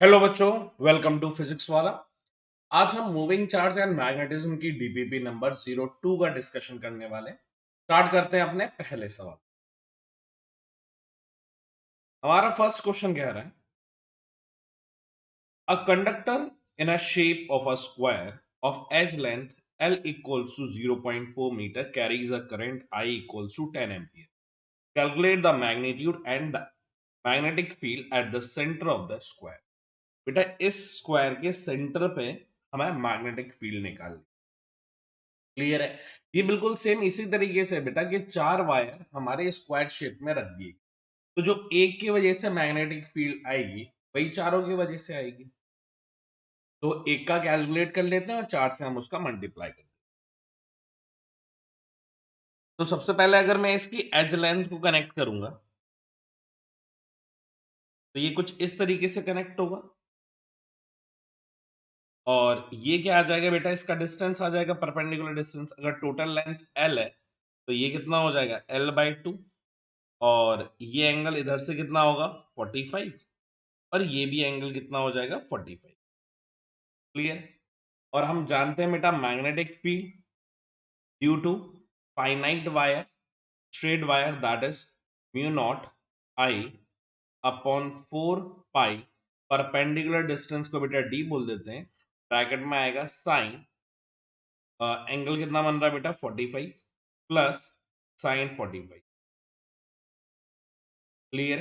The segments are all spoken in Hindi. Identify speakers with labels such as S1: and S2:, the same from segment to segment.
S1: हेलो बच्चों, वेलकम टू फिजिक्स वाला। आज हम मूविंग चार्ज एंड मैग्नेटिज्म की डीपीपी नंबर 02 का डिस्कशन करने वाले हैं। स्टार्ट करते हैं अपने पहले सवाल। हमारा फर्स्ट क्वेश्चन कह रहा है, a conductor in a shape of a square of edge length L equals to 0.4 meter carries a current I equals to 10 ampere. Calculate the magnitude and the magnetic field at the center of the square. बेटा इस स्क्वायर के सेंटर पे हमें मैग्नेटिक फील्ड निकालनी। क्लियर है। ये बिल्कुल सेम इसी तरीके से बेटा कि चार वायर हमारे स्क्वायर शेप में रख दिए, तो जो एक की वजह से मैग्नेटिक फील्ड आएगी वही चारों की वजह से आएगी। तो एक का कैलकुलेट कर लेते हैं और चार से हम उसका मल्टीप्लाई करते हैं। तो सबसे पहले अगर मैं इसकी एज लेंथ को कनेक्ट करूंगा तो ये कुछ इस तरीके से कनेक्ट होगा, और ये क्या आ जाएगा बेटा, इसका डिस्टेंस आ जाएगा परपेंडिकुलर डिस्टेंस। अगर टोटल लेंथ एल है तो ये कितना हो जाएगा L/2, और ये एंगल इधर से कितना होगा 45, और ये भी एंगल कितना हो जाएगा 45। क्लियर। और हम जानते हैं बेटा magnetic field due to finite wire, straight wire, that is mu not I upon 4 pi. Perpendicular distance को बेटा डी बोल देते हैं, ब्रैकेट में आएगा साइन, एंगल कितना बन रहा है बेटा 45 प्लस साइन 45। क्लियर।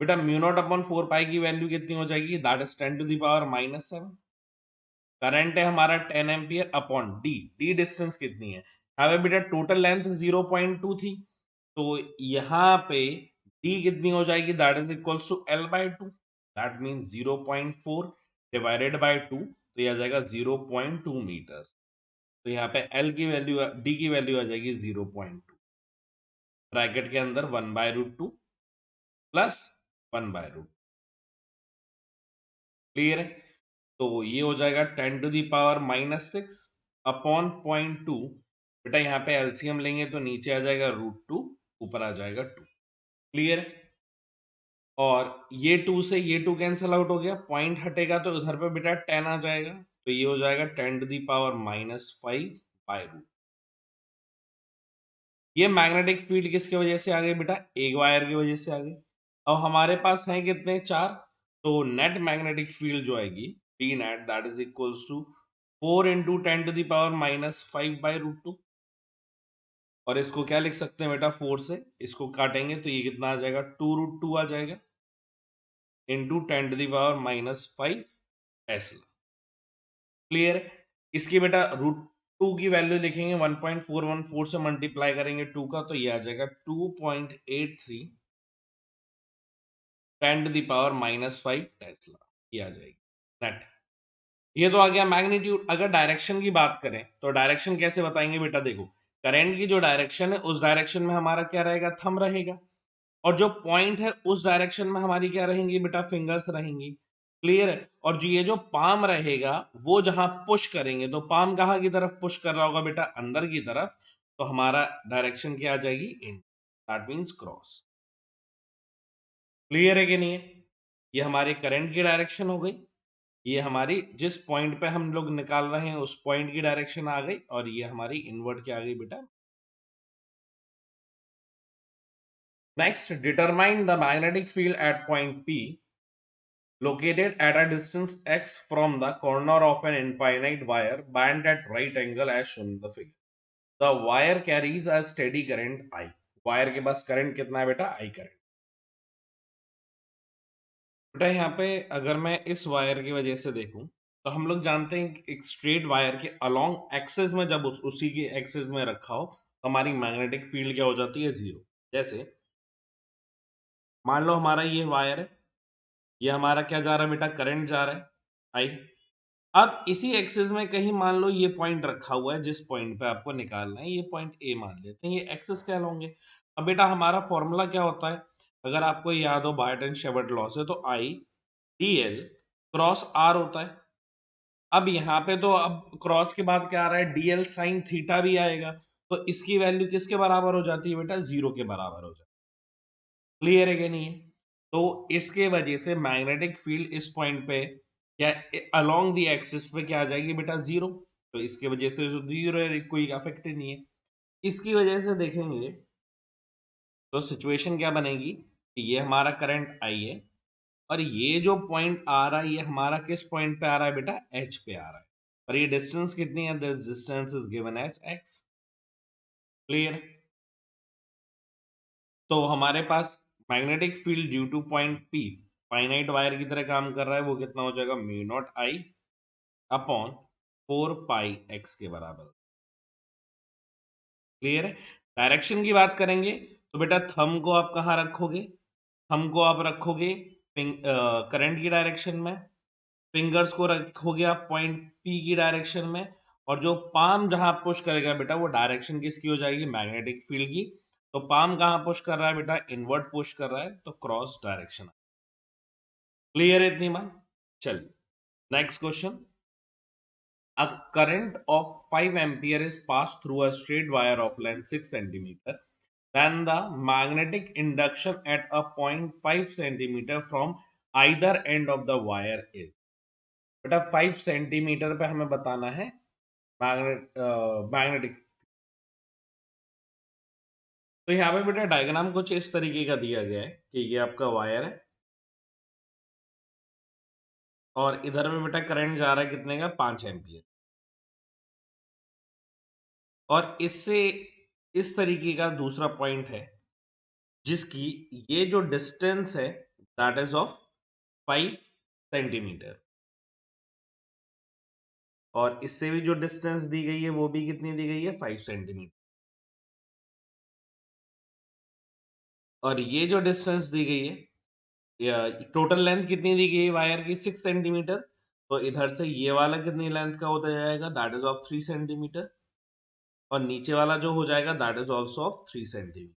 S1: बेटा म्यू नॉट अपॉन 4 पाई की वैल्यू कितनी हो जाएगी, दैट इज 10⁻⁻⁷। करंट है हमारा 10 ampere upon D. D distance कितनी है, यहाँ पे बेटा टोटल लेंथ 0.2 थी, तो यहाँ पे डी कितनी हो जाएगी, that is equals to L/2। That mean 0.4 divided by 2, तो यह आ जाएगा 0.2 मीटर्स। तो यहाँ पे एल की वैल्यू, डी की वैल्यू आ जाएगी 0.2, ब्रैकेट के अंदर 1/√2 प्लस 1/√2। क्लियर है। तो ये हो जाएगा 10⁻⁻⁶ अपॉन 0.2। बेटा यहाँ पे एलसीएम लेंगे तो नीचे आ जाएगा √2, ऊपर आ जाएगा 2। क्लियर है। और ये 2 से ये 2 कैंसिल आउट हो गया, पॉइंट हटेगा तो उधर पे बेटा 10 आ जाएगा, तो ये हो जाएगा 10⁻⁻5/√। ये मैग्नेटिक फील्ड किसकी वजह से आ गई बेटा, एक वायर की वजह से आ गई। अब हमारे पास है कितने, चार, तो नेट मैग्नेटिक फील्ड जो आएगी P net, that is equals to 4 into 10⁻⁻5/√2। और इसको क्या लिख सकते हैं बेटा, 4 से इसको काटेंगे तो ये कितना आ जाएगा 2√2 आ जाएगा इंटू 10⁻⁻5 टेस्ला। क्लियर। इसकी बेटा √2 की वैल्यू लिखेंगे, 1.414 से मल्टीप्लाई करेंगे 2 का, तो ये आ जाएगा 2.83 10⁻⁻5 टेस्ला। ये आ जाएगी नेट। ये तो आ गया मैग्नीट्यूड। अगर डायरेक्शन की बात करें तो डायरेक्शन कैसे बताएंगे बेटा, देखो करंट की जो डायरेक्शन है उस डायरेक्शन में हमारा क्या रहेगा, थंब रहेगा, और जो पॉइंट है उस डायरेक्शन में हमारी क्या रहेंगी बेटा, फिंगर्स रहेंगी। क्लियर है। और जो ये जो पाम रहेगा वो जहां पुश करेंगे, तो पाम कहां की तरफ पुश कर रहा होगा बेटा, अंदर की तरफ, तो हमारा डायरेक्शन क्या आ जाएगी, इन, दैट मींस क्रॉस। क्लियर है कि नहीं है। ये हमारे करंट की डायरेक्शन हो गई, ये हमारी जिस पॉइंट पे हम लोग निकाल रहे हैं उस पॉइंट की डायरेक्शन आ गई, और ये हमारी इनवर्ट क्या आ गई बेटा। Next, determine the magnetic field at point P located at a distance x from the corner of an infinite wire band at right angle as shown in the figure. The wire carries a steady current I. Wire के पास करंट कितना है बेटा, I करंट। बेटा यहाँ पे अगर मैं इस वायर की वजह से देखूं तो हम लोग जानते हैं कि एक स्ट्रेट वायर के अलोंग एक्सिस में जब उसी के एक्सिस में रखा हो तो हमारी मैग्नेटिक फील्ड क्या हो जाती है, जीरो। जैसे मान लो हमारा ये वायर है, ये हमारा क्या जा रहा है बेटा, करंट जा रहा है आई। अब इसी एक्सिस में कहीं मान लो ये पॉइंट रखा हुआ है, जिस पॉइंट पे आपको निकालना है, ये पॉइंट ए मान लेते हैं, ये एक्सिस कहलाओगे। अब बेटा हमारा फॉर्मूला क्या होता है, अगर आपको याद हो बायट एंड शेवट लॉ से, तो I D L cross R होता है। अब यहाँ पे तो अब क्रॉस के बाद क्या आ रहा है, डीएल साइन थीटा भी आएगा, तो इसकी वैल्यू किसके बराबर हो जाती है बेटा, जीरो के बराबर हो जाती है। क्लियर है कि नहीं है। तो इसके वजह से मैग्नेटिक फील्ड इस पॉइंट पे क्या अलोंग दी एक्सिस पे क्या आ जाएगी बेटा, जीरो। तो इसके वजह से जीरो है, कोई अफेक्ट ही नहीं है। इसकी वजह से देखेंगे तो सिचुएशन क्या बनेगी कि ये हमारा करंट आई है और ये जो पॉइंट आ रहा है ये हमारा किस पॉइंट पे आ रहा है बेटा, एच पे आ रहा है। और ये डिस्टेंस कितनी है, this distance is given as x. Clear. तो हमारे पास magnetic field due to point P finite wire की तरह काम कर रहा है, वो कितना हो जाएगा, mu not I upon 4 pi x के बराबर। क्लियर है। डायरेक्शन की बात करेंगे तो बेटा थंब को आप कहाँ रखोगे, थंब को आप रखोगे करंट की डायरेक्शन में, फिंगर्स को रखोगे आप पॉइंट पी की डायरेक्शन में, और जो पाम जहां पुश करेगा बेटा वो डायरेक्शन किसकी हो जाएगी, मैग्नेटिक फील्ड की। तो पाम कहां पुश कर रहा है बेटा, इनवर्ट पुश कर रहा है, तो क्रॉस डायरेक्शन। क्लियर है इतनी बात। चलिए next question. A current of 5 ampere is passed through a straight wire of length 6 centimeter. Then the magnetic induction at a point 5 centimeter from either end of the wire is. बेटा 5 सेंटीमीटर पे हमें बताना है मैग्नेटिक। तो यहाँ पे बेटा डायग्राम कुछ इस तरीके का दिया गया है कि ये आपका वायर है और इधर में बेटा करंट जा रहा है कितने का, 5 एम्पियर। और इससे इस तरीके का दूसरा पॉइंट है जिसकी ये जो डिस्टेंस है दैट इज ऑफ 5 सेंटीमीटर, और इससे भी जो डिस्टेंस दी गई है वो भी कितनी दी गई है, 5 सेंटीमीटर। और ये जो डिस्टेंस दी गई है, टोटल लेंथ कितनी दी गई है वायर की, 6 सेंटीमीटर। तो इधर से ये वाला कितनी लेंथ का होता जाएगा, दैट इज ऑफ 3 सेंटीमीटर। और नीचे वाला जो हो जाएगा that is also of 3 centimetre.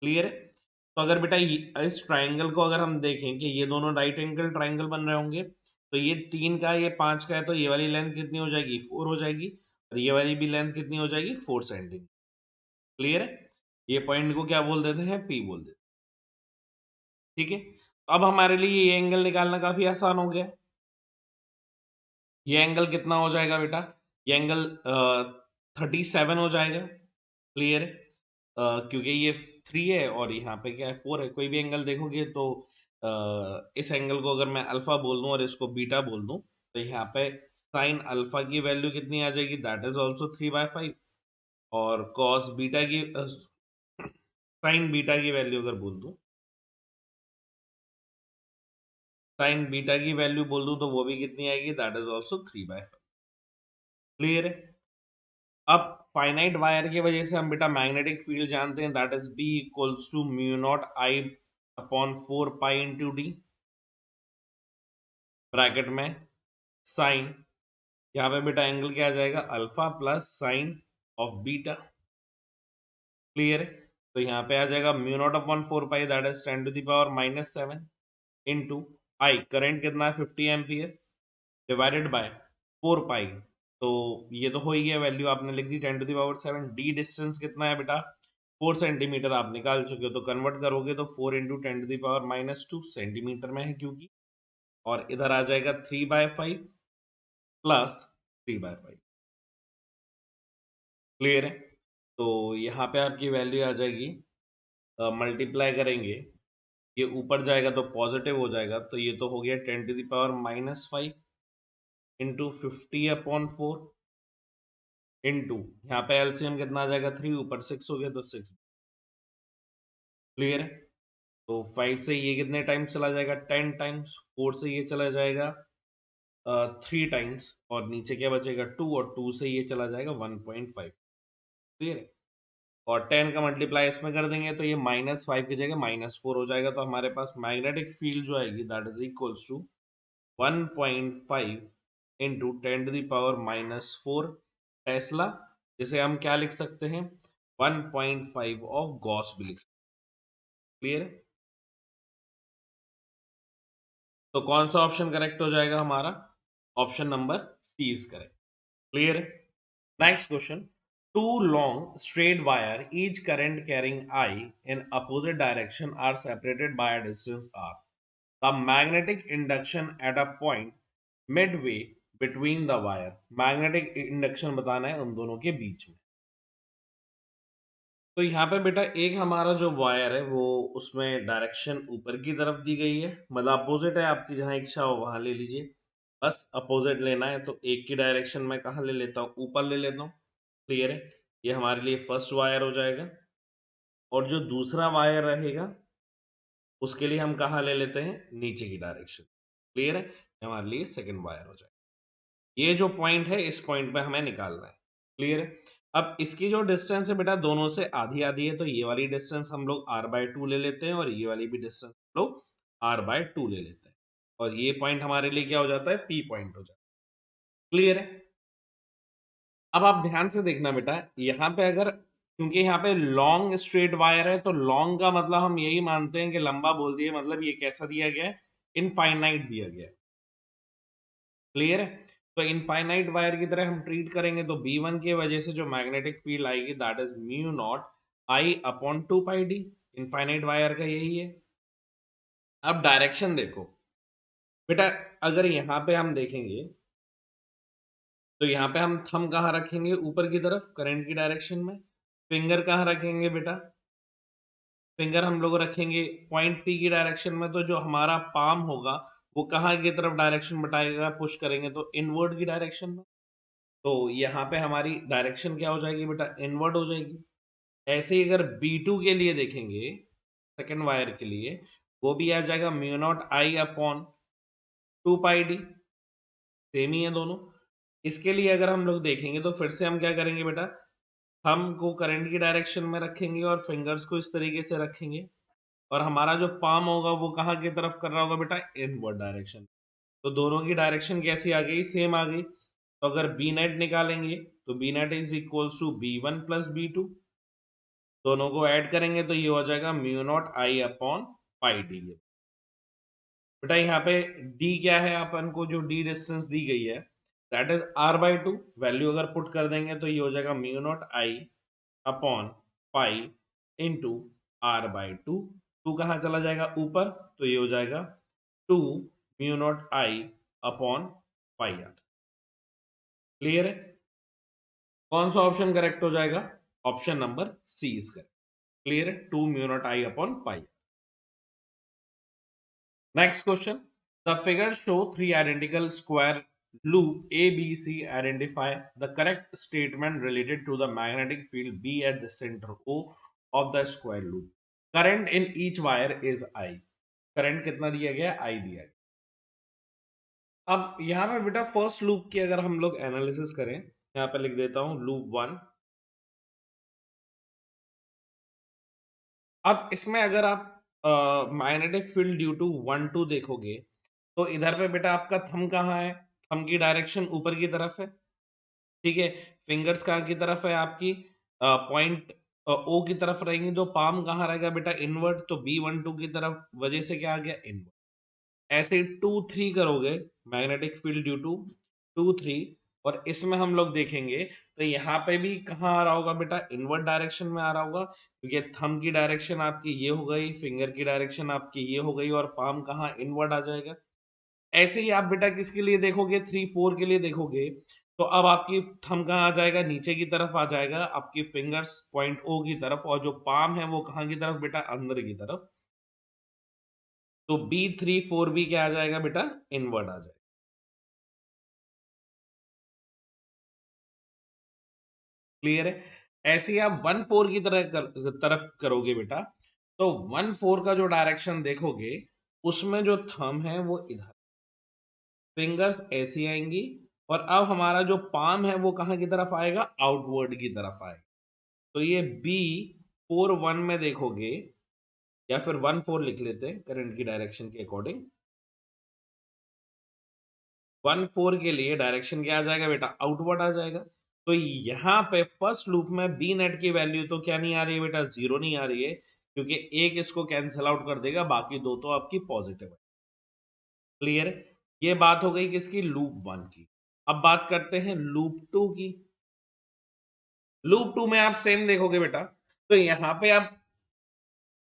S1: Clear है। तो अगर बेटा इस ट्राइंगल को अगर हम देखें कि ये दोनों राइट एंगल ट्राइंगल बन रहे होंगे, तो ये 3 का ये 5 का है, तो ये वाली लेंथ कितनी हो जाएगी, 4 हो जाएगी। और ये वाली भी लेंथ कितनी हो जाएगी, 4 सेंटीमीटर। क्लियर है। ये पॉइंट को क्या बोल देते हैं, पी बोल देते हैं। ठीक है। तो अब हमारे लिए ये एंगल निकालना काफी आसान हो गया। ये एंगल कितना हो जाएगा बेटा, ये एंगल 37 हो जाएगा। क्लियर है। क्योंकि ये 3 है और यहाँ पे क्या है, 4 है। कोई भी एंगल देखोगे तो इस एंगल को अगर मैं अल्फा बोल दूं और इसको बीटा बोल दूं, तो यहाँ पे साइन अल्फा की वैल्यू कितनी आ जाएगी, दैट इज ऑल्सो 3/5। और कॉस बीटा की साइन बीटा की वैल्यू अगर बोल दूं, साइन बीटा की वैल्यू बोल दूं तो वो भी कितनी आएगी, दैट इज ऑल्सो 3/5। क्लियर है। अब फाइनाइट वायर की वजह से हम बेटा मैग्नेटिक फील्ड जानते हैं, that is B equals to mu not I upon 4 pi into D, bracket में साइन, यहाँ पे बेटा एंगल क्या आ जाएगा, alpha plus sine of beta. Clear है। तो यहाँ पे आ जाएगा mu naught upon 4 pi, that is 10⁻⁻⁷ into I, current कितना है 50 एम्पियर, डिवाइडेड बाय 4 पाई। तो ये तो हो ही गया, वैल्यू आपने लिख दी 10⁻⁷। डी डिस्टेंस कितना है बेटा, 4 सेंटीमीटर आप निकाल चुके हो, तो कन्वर्ट करोगे तो 4 इंटू 10⁻⁻² सेंटीमीटर में है क्योंकि। और इधर आ जाएगा 3/5 प्लस 3/5। क्लियर है। तो यहाँ पे आपकी वैल्यू आ जाएगी, मल्टीप्लाई करेंगे, ये ऊपर जाएगा तो पॉजिटिव हो जाएगा, तो ये तो हो गया 10⁻⁻5 इंटू 50/4 इंटू, यहाँ पे एलसीएम कितना आ जाएगा, 3, ऊपर 6 हो गया तो 6। क्लियर है। तो 5 से ये कितने टाइम्स चला जाएगा, 10 टाइम्स। 4 से ये चला जाएगा 3 टाइम्स, और नीचे क्या बचेगा 2, और 2 से ये चला जाएगा 1.5। क्लियर है। और 10 का मल्टीप्लाई इसमें कर देंगे तो ये -5 की जगह -4 हो जाएगा। तो हमारे पास मैग्नेटिक फील्ड जो आएगी that is equals to 1.5 into 10⁻⁻4 tesla, जिसे हम क्या लिख सकते हैं, 1.5 ऑफ गॉस भी लिख सकते हैं। क्लियर है। तो कौन सा ऑप्शन करेक्ट हो जाएगा हमारा, option number C is correct. Clear है। Next question. two long straight wire, each current carrying I in opposite direction are separated by a distance r. The magnetic induction at a point midway between the wire. Magnetic induction बताना है उन दोनों के बीच में। तो यहाँ पे बेटा एक हमारा जो वायर है वो उसमें डायरेक्शन ऊपर की तरफ दी गई है, मतलब अपोजिट है आपकी, जहाँ इच्छा हो वहां ले लीजिए। बस अपोजिट लेना है तो एक की डायरेक्शन में कहाँ ले लेता हूँ, ऊपर ले लेता हूँ। क्लियर है, ये हमारे लिए फर्स्ट वायर हो जाएगा। और जो दूसरा वायर रहेगा उसके लिए हम कहाँ ले लेते हैं, नीचे की डायरेक्शन। क्लियर है, ये हमारे लिए सेकंड वायर हो जाएगा। ये जो पॉइंट है इस पॉइंट पे हमें निकालना है। क्लियर है, अब इसकी जो डिस्टेंस है बेटा दोनों से आधी आधी है, तो ये वाली डिस्टेंस हम लोग r/2 ले लेते हैं और ये वाली भी डिस्टेंस हम लोग r/2 ले लेते हैं, और ये पॉइंट हमारे लिए क्या हो जाता है, P पॉइंट हो जाता है। क्लियर है, अब आप ध्यान से देखना बेटा, यहाँ पे अगर, क्योंकि यहाँ पे लॉन्ग स्ट्रेट वायर है तो लॉन्ग का मतलब हम यही मानते हैं कि लंबा बोल दिए, मतलब ये कैसा दिया गया है, इनफाइनाइट दिया गया है। क्लियर है, तो इनफाइनाइट वायर की तरह हम ट्रीट करेंगे तो B1 की वजह से जो मैग्नेटिक फील्ड आएगी that is mu not I upon 2πd। Infinite wire का यही है। अब डायरेक्शन देखो बेटा, अगर यहाँ पे हम देखेंगे तो यहाँ पे हम थंब कहाँ रखेंगे, ऊपर की तरफ करंट की डायरेक्शन में। फिंगर कहाँ रखेंगे बेटा, फिंगर हम लोग रखेंगे पॉइंट P की डायरेक्शन में। तो जो हमारा पाम होगा वो कहाँ की तरफ डायरेक्शन बताएगा, पुश करेंगे तो इनवर्ड की डायरेक्शन में। तो यहाँ पे हमारी डायरेक्शन क्या हो जाएगी बेटा, इनवर्ड हो जाएगी। ऐसे ही अगर B2 के लिए देखेंगे, सेकेंड वायर के लिए, वो भी आ जाएगा mu not I upon 2πd। Same ही है दोनों। इसके लिए अगर हम लोग देखेंगे तो फिर से हम क्या करेंगे बेटा, थंब को करंट की डायरेक्शन में रखेंगे और फिंगर्स को इस तरीके से रखेंगे, और हमारा जो पाम होगा वो कहाँ की तरफ कर रहा होगा बेटा, इनवर्ड डायरेक्शन। तो दोनों की डायरेक्शन कैसी आ गई, सेम आ गई। तो अगर बी नेट निकालेंगे तो B net is equals to B1 plus B2, दोनों को ऐड करेंगे तो ये हो जाएगा mu not I upon pi D. बेटा यहाँ पे d क्या है, अपन को जो d डिस्टेंस दी गई है दैट इज r/2। वैल्यू अगर पुट कर देंगे तो ये हो जाएगा mu not I upon pi into r/2। Two कहाँ चला जाएगा ऊपर, तो ये हो जाएगा 2 mu not I upon pi R. Clear है, कौन सा ऑप्शन करेक्ट हो जाएगा, option number C is correct. Clear है, 2 mu not I upon pi. Next question. The figures show three identical square loop A, B, C. Identify the correct statement related to the magnetic field B at the center O of the square loop. Current in each wire is I. Current कितना दिया गया है, I दिया गया। अब यहाँ पे बेटा फर्स्ट लूप की अगर हम लोग एनालिसिस करें, यहाँ पे लिख देता हूं लूप 1। अब इसमें अगर आप मैग्नेटिक फील्ड ड्यू टू 1 2 देखोगे तो इधर पे बेटा आपका थंब कहाँ है, थंब की डायरेक्शन ऊपर की तरफ है। ठीक है, फिंगर्स कहाँ की तरफ है आपकी, पॉइंट ओ की तरफ रहेंगी, तो पाम कहाँ रहेगा बेटा, इनवर्ट। तो B12 की तरफ वजह से क्या आ गया, इनवर्ट। ऐसे 2 3 करोगे, मैग्नेटिक फील्ड ड्यू टू 2 3, और इसमें हम लोग देखेंगे तो यहाँ पे भी कहाँ आ रहा होगा बेटा, इनवर्ट डायरेक्शन में आ रहा होगा, क्योंकि थंब की डायरेक्शन आपकी ये हो गई, फिंगर की डायरेक्शन आपकी ये हो गई, और पाम कहाँ, इनवर्ट आ जाएगा। ऐसे ही आप बेटा किसके लिए देखोगे, 3 4 के लिए देखोगे तो अब आपकी थंब कहाँ आ जाएगा, नीचे की तरफ आ जाएगा, आपकी फिंगर्स पॉइंट ओ की तरफ, और जो पाम है वो कहाँ की तरफ बेटा, अंदर की तरफ। तो B3 4 भी क्या आ जाएगा बेटा, इनवर्ट आ जाएगा। क्लियर है, ऐसे ही आप 1 4 की तरफ करोगे बेटा, तो 1 4 का जो डायरेक्शन देखोगे उसमें जो थंब है वो इधर, फिंगर्स ऐसी आएंगी, और अब हमारा जो पाम है वो कहाँ की तरफ आएगा, आउटवर्ड की तरफ आएगा। तो ये B4 1 में देखोगे, या फिर 1 4 लिख लेते हैं करंट की डायरेक्शन के अकॉर्डिंग। 1 4 के लिए डायरेक्शन क्या आ जाएगा बेटा, आउटवर्ड आ जाएगा। तो यहाँ पे फर्स्ट लूप में बी नेट की वैल्यू तो क्या नहीं आ रही है बेटा, जीरो नहीं आ रही है, क्योंकि एक इसको कैंसिल आउट कर देगा, बाकी दो तो आपकी पॉजिटिव है। क्लियर, ये बात हो गई किसकी, लूप 1 की। अब बात करते हैं लूप 2 की। लूप 2 में आप सेम देखोगे बेटा, तो यहाँ पे आप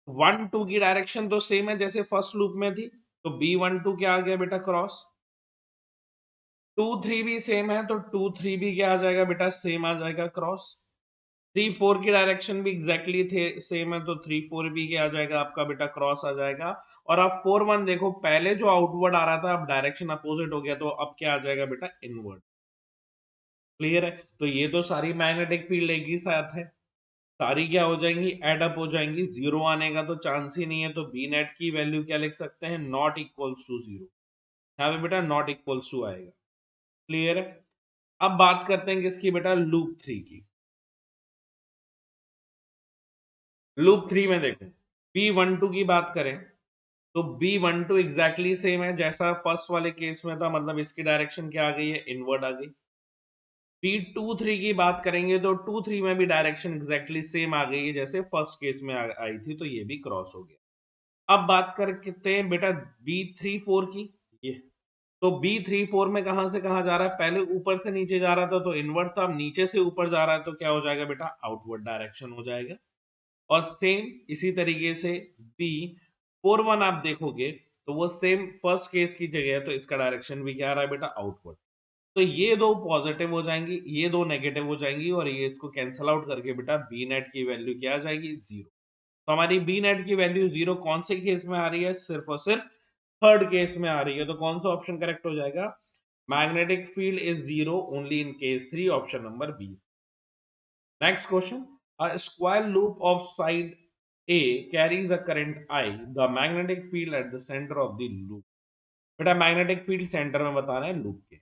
S1: 1 2 की डायरेक्शन तो सेम है जैसे फर्स्ट लूप में थी, तो B12 क्या आ गया बेटा क्रॉस। 2 3 भी सेम है, तो 2 3 भी क्या आ जाएगा बेटा सेम आ जाएगा क्रॉस। 3 4 की डायरेक्शन भी एग्जैक्टली थे सेम है, तो 3 4 भी क्या आ जाएगा आपका बेटा क्रॉस आ जाएगा। और आप 4 1 देखो, पहले जो आउटवर्ड आ रहा था अब डायरेक्शन अपोजिट हो गया, तो अब क्या आ जाएगा बेटा इनवर्ड। क्लियर है, तो ये तो सारी मैग्नेटिक फील्ड एक ही साथ है, सारी क्या हो जाएंगी एड अप हो जाएंगी, जीरो आने का तो चांस ही नहीं है, तो बी नेट की वैल्यू क्या लिख सकते हैं, नॉट इक्वल्स टू जीरो। यहाँ पे बेटा नॉट इक्वल्स टू आएगा। क्लियर है। अब बात करते हैं किसकी बेटा, लूप 3 की। लूप 3 में देखो, B12 की बात करें तो B12 एग्जैक्टली सेम है जैसा फर्स्ट वाले केस में था, मतलब इसकी डायरेक्शन क्या आ गई है, इनवर्ड आ गई। B23 की बात करेंगे तो 2 3 में भी डायरेक्शन एग्जैक्टली सेम आ गई है जैसे फर्स्ट केस में आई थी, तो ये भी क्रॉस हो गया। अब बात करते हैं बेटा B34 की। ये तो B34 में कहां से कहां जा रहा है, पहले ऊपर से नीचे जा रहा था तो इनवर्ड था, अब नीचे से ऊपर जा रहा है तो क्या हो जाएगा बेटा आउटवर्ड डायरेक्शन हो जाएगा। और सेम इसी तरीके से B41 आप देखोगे तो वो सेम फर्स्ट केस की जगह है, तो इसका डायरेक्शन भी क्या आ रहा है बेटा आउटवर्ड। तो ये दो पॉजिटिव हो जाएंगी, ये दो नेगेटिव हो जाएंगी, और ये इसको कैंसिल आउट करके बेटा बी नेट की वैल्यू क्या आ जाएगी, जीरो। तो हमारी बी नेट की वैल्यू जीरो कौन से केस में आ रही है, सिर्फ और सिर्फ थर्ड केस में आ रही है, तो कौन सा ऑप्शन करेक्ट हो जाएगा, magnetic field is zero only in case 3, option number B. Next question, a square loop of side A carries a current I, the magnetic field at the center of the loop। बेटा मैग्नेटिक फील्ड सेंटर में बता रहे हैं लूप के।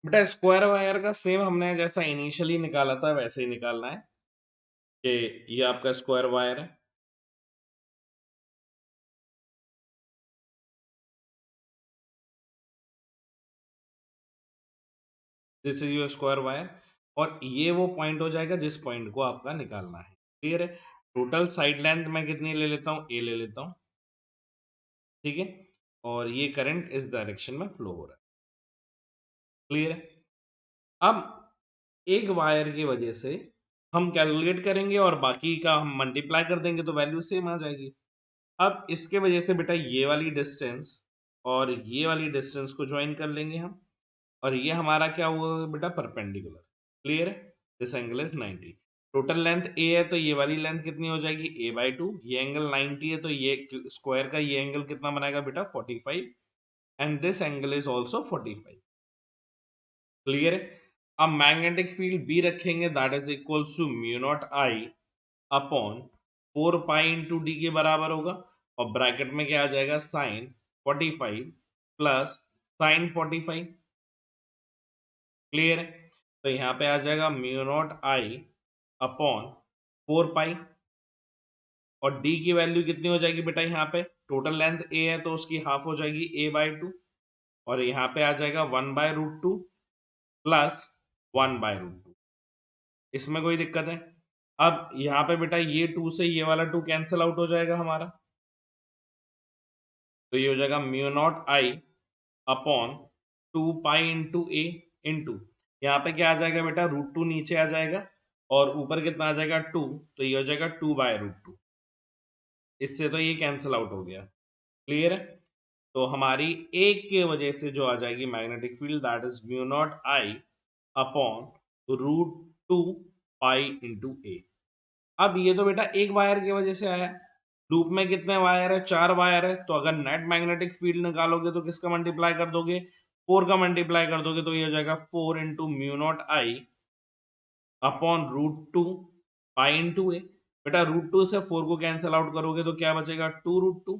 S1: बेटा स्क्वायर वायर का सेम हमने जैसा इनिशियली निकाला था वैसे ही निकालना है, कि ये आपका स्क्वायर वायर है, this is your square wire, और ये वो पॉइंट हो जाएगा जिस पॉइंट को आपका निकालना है। क्लियर है। टोटल साइड लेंथ मैं कितनी ले लेता हूँ, ए ले लेता हूँ। ठीक है, और ये करंट इस डायरेक्शन में फ्लो हो रहा है। क्लियर है। अब एक वायर की वजह से हम कैलकुलेट करेंगे और बाकी का हम मल्टीप्लाई कर देंगे तो वैल्यू सेम आ जाएगी। अब इसके वजह से बेटा ये वाली डिस्टेंस और ये वाली डिस्टेंस को ज्वाइन कर लेंगे हम, और ये हमारा क्या हुआ बेटा परपेंडिकुलर। क्लियर है। This angle is 90। Total length a है तो ये वाली लेंथ कितनी हो जाएगी, a/2। ये एंगल 90 है तो ये स्क्वायर का ये एंगल कितना बनाएगा बेटा 45, and this angle is also 45। Clear है। अब मैग्नेटिक फील्ड बी रखेंगे, that is equals to mu not I upon 4 pi into D के बराबर होगा, और ब्रैकेट में क्या आ जाएगा साइन 45 प्लस साइन 45। क्लियर है। तो यहाँ पे आ जाएगा म्यू नॉट आई अपॉन 4 पाई, और डी की वैल्यू कितनी हो जाएगी बेटा, यहाँ पे टोटल लेंथ ए है तो उसकी हाफ हो जाएगी a/2, और यहाँ पे आ जाएगा 1/√2 प्लस 1/√2। इसमें कोई दिक्कत है। अब यहाँ पे बेटा ये 2 से ये वाला 2 कैंसिल आउट हो जाएगा हमारा, तो ये हो जाएगा mu not I upon 2 pi into A into, यहाँ पे क्या आ जाएगा बेटा √2 नीचे आ जाएगा, और ऊपर कितना आ जाएगा 2, तो ये हो जाएगा 2/√2। इससे तो ये कैंसिल आउट हो गया। क्लियर है। तो हमारी एक के वजह से जो आ जाएगी magnetic field, that is mu not I upon √2 pi into a. अब ये तो बेटा एक वायर की वजह से आया, लूप में कितने वायर है, 4 वायर है, तो अगर नेट मैग्नेटिक फील्ड निकालोगे तो किसका मल्टीप्लाई कर दोगे, 4 का मल्टीप्लाई कर दोगे, तो ये हो जाएगा 4 into mu naught I upon √2 pi into ए। बेटा √2 से 4 को कैंसिल आउट करोगे तो क्या बचेगा 2√2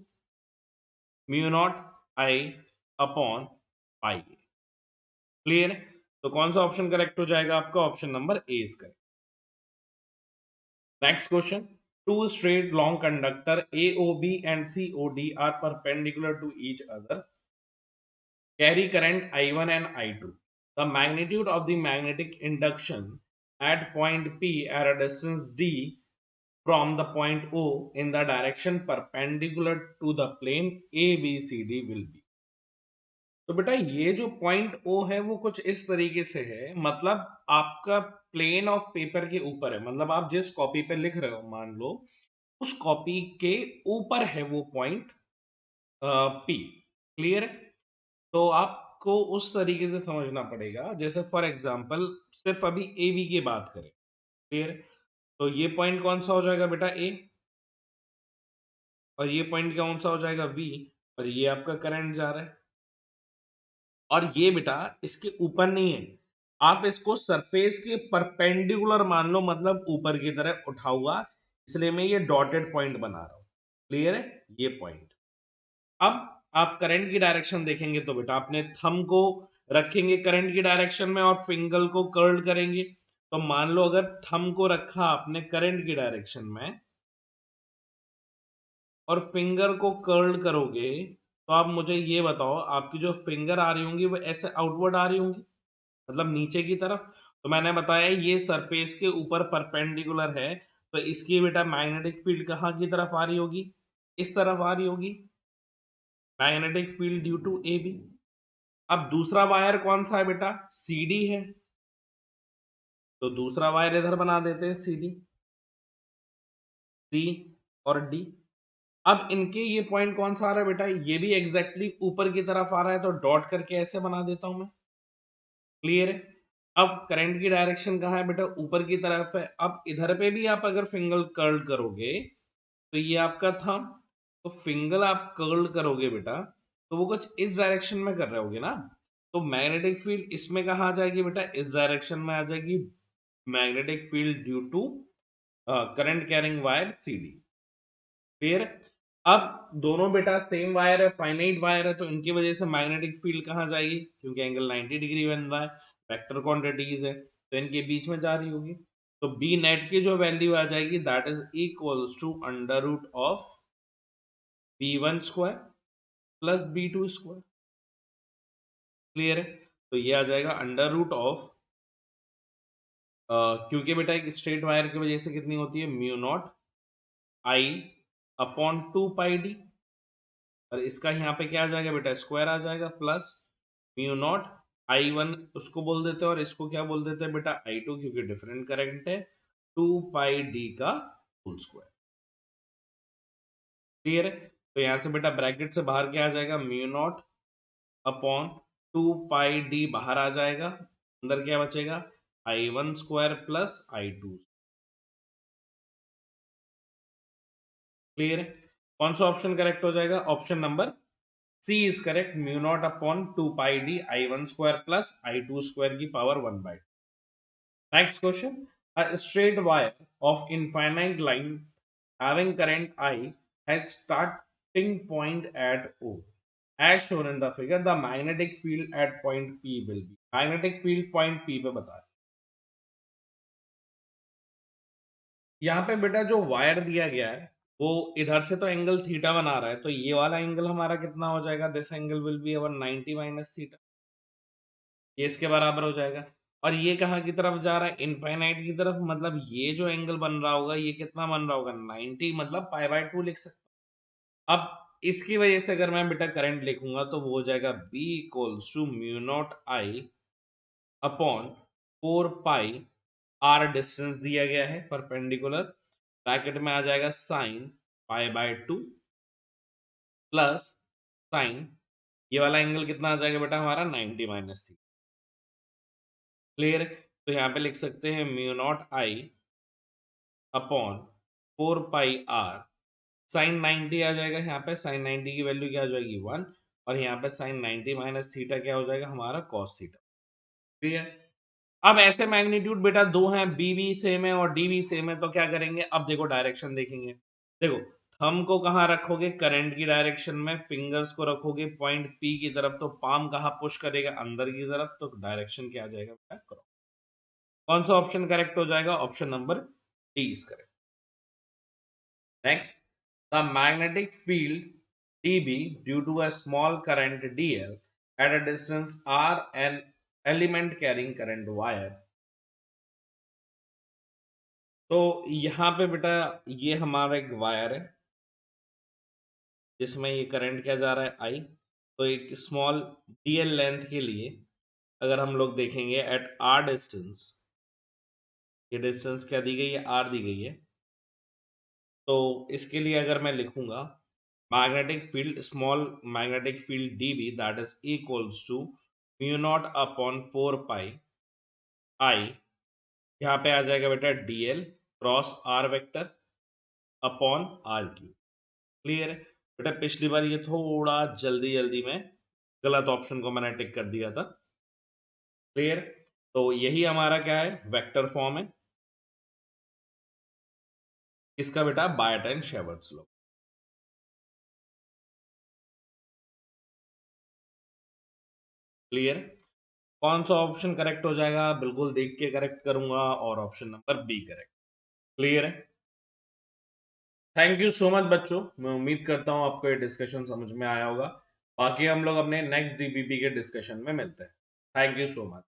S1: mu naught I upon pi. Clear. तो कौन सा ऑप्शन करेक्ट हो जाएगा आपका, option number A is correct. Next question. Two straight long conductor AOB and COD are perpendicular to each other. Carry current I1 and I2. The magnitude of the magnetic induction at point P at a distance D from the point O in the direction perpendicular to the plane ABCD will be. तो बेटा ये जो पॉइंट ओ है वो कुछ इस तरीके से है, मतलब आपका प्लेन ऑफ पेपर के ऊपर है, मतलब आप जिस कॉपी पे लिख रहे हो मान लो उस कॉपी के ऊपर है वो पॉइंट पी। क्लियर है? तो आपको उस तरीके से समझना पड़ेगा, जैसे फॉर एग्जांपल सिर्फ अभी ए बी की बात करें। क्लियर? तो ये पॉइंट कौन सा हो जाएगा बेटा ए, और ये पॉइंट कौन सा हो जाएगा वी, और ये आपका करंट जा रहा है। और ये बेटा इसके ऊपर नहीं है, आप इसको सरफेस के परपेंडिकुलर मान लो, मतलब ऊपर की तरह उठा हुआ, इसलिए मैं ये डॉटेड पॉइंट बना रहा हूं। क्लियर है? ये पॉइंट। अब आप करंट की डायरेक्शन देखेंगे तो बेटा अपने थंब को रखेंगे करंट की डायरेक्शन में और फिंगर को कर्ल करेंगे। तो मान लो अगर थंब को रखा आपने करंट की डायरेक्शन में और फिंगर को कर्ल करोगे, तो आप मुझे ये बताओ आपकी जो फिंगर आ रही होंगी वो ऐसे आउटवर्ड आ रही होंगी, मतलब नीचे की तरफ। तो मैंने बताया ये सरफेस के ऊपर परपेंडिकुलर है, तो इसकी बेटा मैग्नेटिक फील्ड कहाँ की तरफ आ रही होगी? इस तरफ आ रही होगी, magnetic field due to A B. अब दूसरा वायर कौन सा है बेटा? सी डी है, तो दूसरा वायर इधर बना देते हैं सी डी, सी और डी। अब इनके ये पॉइंट कौन सा आ रहा है बेटा? ये भी एग्जैक्टली ऊपर की तरफ आ रहा है, तो डॉट करके ऐसे बना देता हूं मैं। क्लियर है? अब करंट की डायरेक्शन कहाँ है बेटा? ऊपर की तरफ है। अब इधर पे भी आप अगर फिंगर कर्ल करोगे, तो ये आपका था, तो फिंगर आप कर्ल करोगे बेटा, तो वो कुछ इस डायरेक्शन में कर रहे होगे ना। तो मैग्नेटिक फील्ड इसमें कहा आ जाएगी बेटा? इस डायरेक्शन में आ जाएगी, magnetic field due to current carrying wire C D. Clear? अब दोनों बेटा सेम वायर है, फाइनाइट वायर है, तो इनकी वजह से मैग्नेटिक फील्ड कहाँ जाएगी? क्योंकि एंगल 90 डिग्री बन रहा है, वेक्टर क्वांटिटीज है, तो इनके बीच में जा रही होगी। तो बी नेट की जो वैल्यू आ जाएगी that is equals to under root of B one square plus B two square. Clear है? तो ये आ जाएगा अंडर रूट ऑफ, क्योंकि बेटा एक स्ट्रेट वायर की वजह से कितनी होती है? Mu naught I upon 2 pi D, और इसका यहाँ पे क्या आ जाएगा बेटा? स्क्वायर आ जाएगा, plus mu not I one उसको बोल देते हैं और इसको क्या बोल देते हैं बेटा? आई टू, क्योंकि डिफरेंट करंट है, 2 पाई डी का होल स्क्वायर। क्लियर है? तो यहां से बेटा ब्रैकेट से बाहर क्या आ जाएगा? Mu naught upon 2 pi D बाहर आ जाएगा, अंदर क्या बचेगा? I one square plus I two. Clear है? कौन सा ऑप्शन करेक्ट हो जाएगा? Option number C is correct, mu naught upon 2 pi D I one square plus I two square की power 1/2। Next question. A straight wire of infinite line having current I has starting point at O. As shown in the figure, the magnetic field at point P will be. Magnetic field point P पे बता रहे। यहाँ पे बेटा जो वायर दिया गया है वो इधर से तो एंगल थीटा बना रहा है, तो ये वाला एंगल हमारा कितना हो जाएगा? This angle will be our 90 minus theta, ये इसके बराबर हो जाएगा। और ये कहाँ की तरफ जा रहा है? इनफाइनाइट की तरफ, मतलब ये जो एंगल बन रहा होगा ये कितना बन रहा होगा? 90, मतलब पाई/2 लिख सकते हैं। अब इसकी वजह से अगर मैं बेटा करंट लिखूंगा तो वो हो जाएगा B equals to mu not I upon 4 pi, R distance दिया गया है परपेंडिकुलर, ब्रैकेट में आ जाएगा साइन पाई/2 प्लस साइन, ये वाला एंगल कितना आ जाएगा बेटा हमारा? 90 माइनस थी। क्लियर? तो यहाँ पे लिख सकते हैं mu not I upon 4 pi R, sine 90 आ जाएगा, यहाँ पे साइन 90 की वैल्यू क्या हो जाएगी? 1, और यहाँ पे साइन 90 माइनस थीटा क्या हो जाएगा हमारा? Cos theta. क्लियर? अब ऐसे मैग्नीट्यूड बेटा दो हैं, बी भी सेम है और डी भी सेम है, तो क्या करेंगे? अब देखो डायरेक्शन देखेंगे। देखो थंब को कहाँ रखोगे? करंट की डायरेक्शन में। फिंगर्स को रखोगे पॉइंट पी की तरफ, तो पाम कहाँ पुश करेगा? अंदर की तरफ, तो डायरेक्शन क्या आ जाएगा बेटा? करो। कौन सा ऑप्शन करेक्ट हो जाएगा? Option number D is correct. Next, the magnetic field dB due to a small current dl at a distance r, an element carrying current wire. तो यहाँ पे बेटा ये हमारा एक वायर है जिसमें ये करंट क्या जा रहा है? I, तो एक स्मॉल डीएल लेंथ के लिए अगर हम लोग देखेंगे एट आर डिस्टेंस, ये डिस्टेंस क्या दी गई है, आर दी गई है। तो इसके लिए अगर मैं लिखूंगा magnetic field, small magnetic field D B that is equals to mu naught upon 4 pi I, यहाँ पे आ जाएगा बेटा D L cross R vector upon R cube. Clear है बेटा? पिछली बार ये थोड़ा जल्दी जल्दी में गलत ऑप्शन को मैंने टिक कर दिया था। क्लियर? तो यही हमारा क्या है, वेक्टर फॉर्म है इसका बेटा, बायट एंड शेवर्ट्स लॉ। क्लियर? कौन सा ऑप्शन करेक्ट हो जाएगा, बिल्कुल देख के करेक्ट करूंगा, और option number B correct. Clear है? थैंक यू सो मच बच्चों, मैं उम्मीद करता हूं आपको ये डिस्कशन समझ में आया होगा। बाकी हम लोग अपने नेक्स्ट डीबीपी के डिस्कशन में मिलते हैं। Thank you so much.